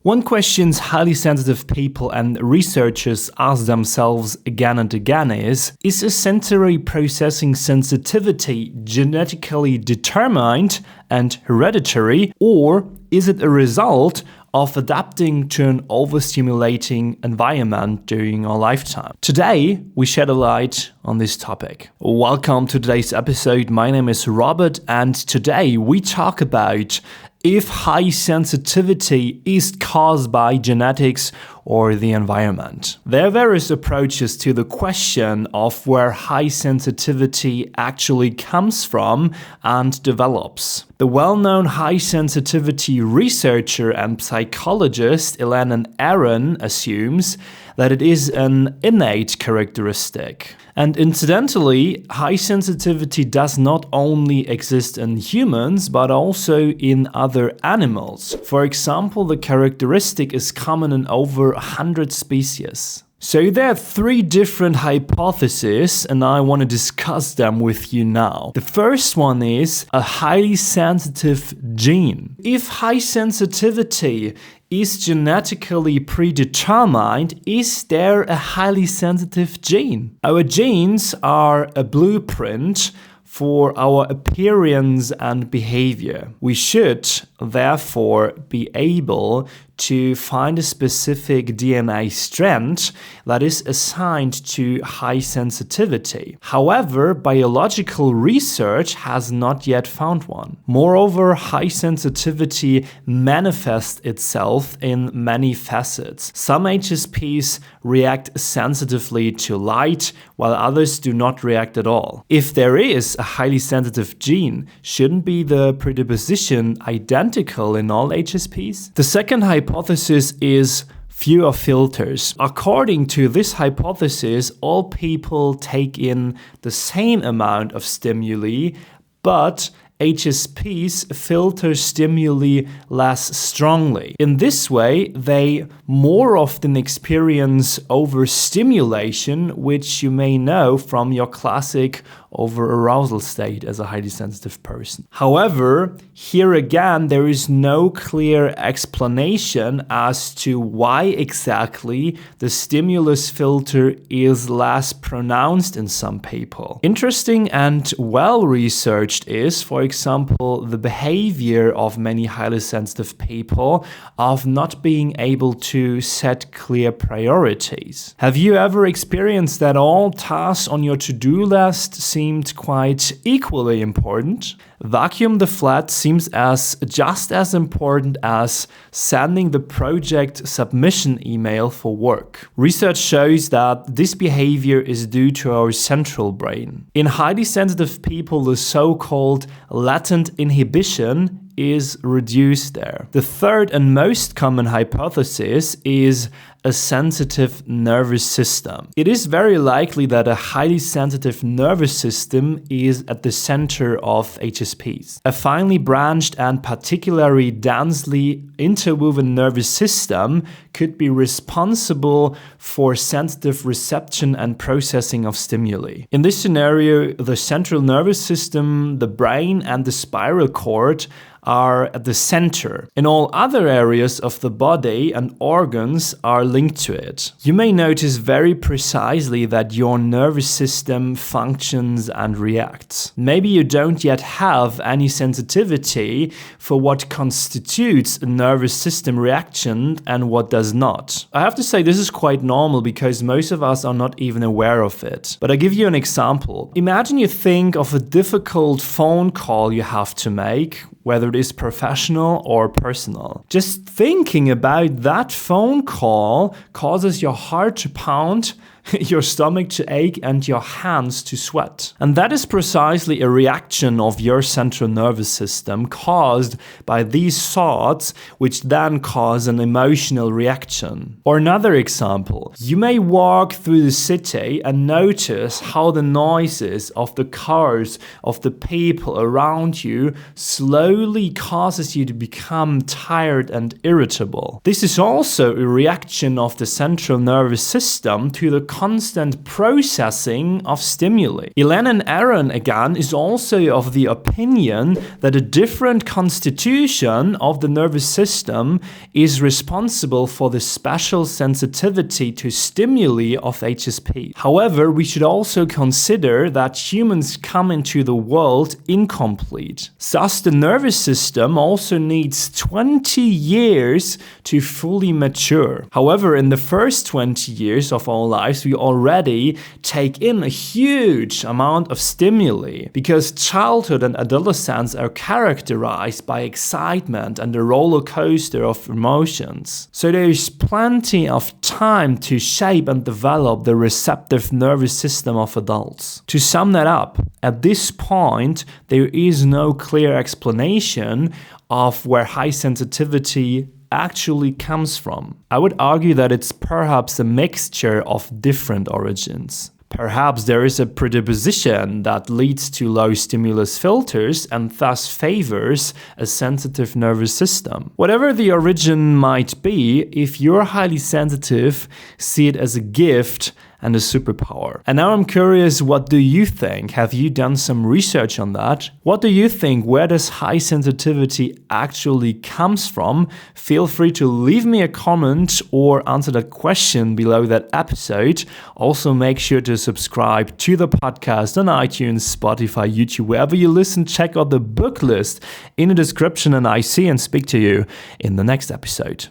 One question highly sensitive people and researchers ask themselves again and again is a sensory processing sensitivity genetically determined and hereditary, or is it a result of adapting to an overstimulating environment during our lifetime? Today, we shed a light on this topic. Welcome to today's episode. My name is Robert, and today we talk about if high sensitivity is caused by genetics or the environment. There are various approaches to the question of where high sensitivity actually comes from and develops. The well-known high sensitivity researcher and psychologist Elaine Aron assumes that it is an innate characteristic. And incidentally, high sensitivity does not only exist in humans, but also in other animals. For example, the characteristic is common in over 100 species. So there are three different hypotheses, and I want to discuss them with you now. The first one is a highly sensitive gene. If high sensitivity is genetically predetermined, is there a highly sensitive gene? Our genes are a blueprint for our appearance and behavior. We should therefore be able to find a specific DNA strand that is assigned to high sensitivity. However, biological research has not yet found one. Moreover, high sensitivity manifests itself in many facets. Some HSPs react sensitively to light, while others do not react at all. If there is a highly sensitive gene, shouldn't be the predisposition identical in all HSPs? The second hypothesis is fewer filters. According to this hypothesis, all people take in the same amount of stimuli, but HSPs filter stimuli less strongly. In this way, they more often experience overstimulation, which you may know from your classic overarousal state as a highly sensitive person. However, here again, there is no clear explanation as to why exactly the stimulus filter is less pronounced in some people. Interesting and well-researched is, for example, the behavior of many highly sensitive people of not being able to set clear priorities. Have you ever experienced that all tasks on your to-do list seemed quite equally important? Vacuum the flat seems just as important as sending the project submission email for work. Research shows that this behavior is due to our central brain. In highly sensitive people, the so-called latent inhibition is reduced there. The third and most common hypothesis is a sensitive nervous system. It is very likely that a highly sensitive nervous system is at the center of HSPs. A finely branched and particularly densely interwoven nervous system could be responsible for sensitive reception and processing of stimuli. In this scenario, the central nervous system, the brain, and the spiral cord are at the center. In all other areas of the body and organs are linked to it. You may notice very precisely that your nervous system functions and reacts. Maybe you don't yet have any sensitivity for what constitutes a nervous system reaction and what does not. I have to say this is quite normal because most of us are not even aware of it. But I give you an example. Imagine you think of a difficult phone call you have to make, whether it is professional or personal. Just thinking about that phone call causes your heart to pound, your stomach to ache, and your hands to sweat. And that is precisely a reaction of your central nervous system caused by these thoughts, which then cause an emotional reaction. Or another example, you may walk through the city and notice how the noises of the cars, of the people around you slowly causes you to become tired and irritable. This is also a reaction of the central nervous system to the constant processing of stimuli. Elaine and Aaron, again, is also of the opinion that a different constitution of the nervous system is responsible for the special sensitivity to stimuli of HSP. However, we should also consider that humans come into the world incomplete. Thus, the nervous system also needs 20 years to fully mature. However, in the first 20 years of our lives, we already take in a huge amount of stimuli because childhood and adolescence are characterized by excitement and a roller coaster of emotions. So there is plenty of time to shape and develop the receptive nervous system of adults. To sum that up, at this point, there is no clear explanation of where high sensitivity actually comes from. I would argue that it's perhaps a mixture of different origins. Perhaps there is a predisposition that leads to low stimulus filters and thus favors a sensitive nervous system. Whatever the origin might be, if you're highly sensitive, see it as a gift and a superpower. And now I'm curious, what do you think? Have you done some research on that? What do you think? Where does high sensitivity actually comes from? Feel free to leave me a comment or answer that question below that episode. Also, make sure to subscribe to the podcast on iTunes, Spotify, YouTube, wherever you listen. Check out the book list in the description, and I see and speak to you in the next episode.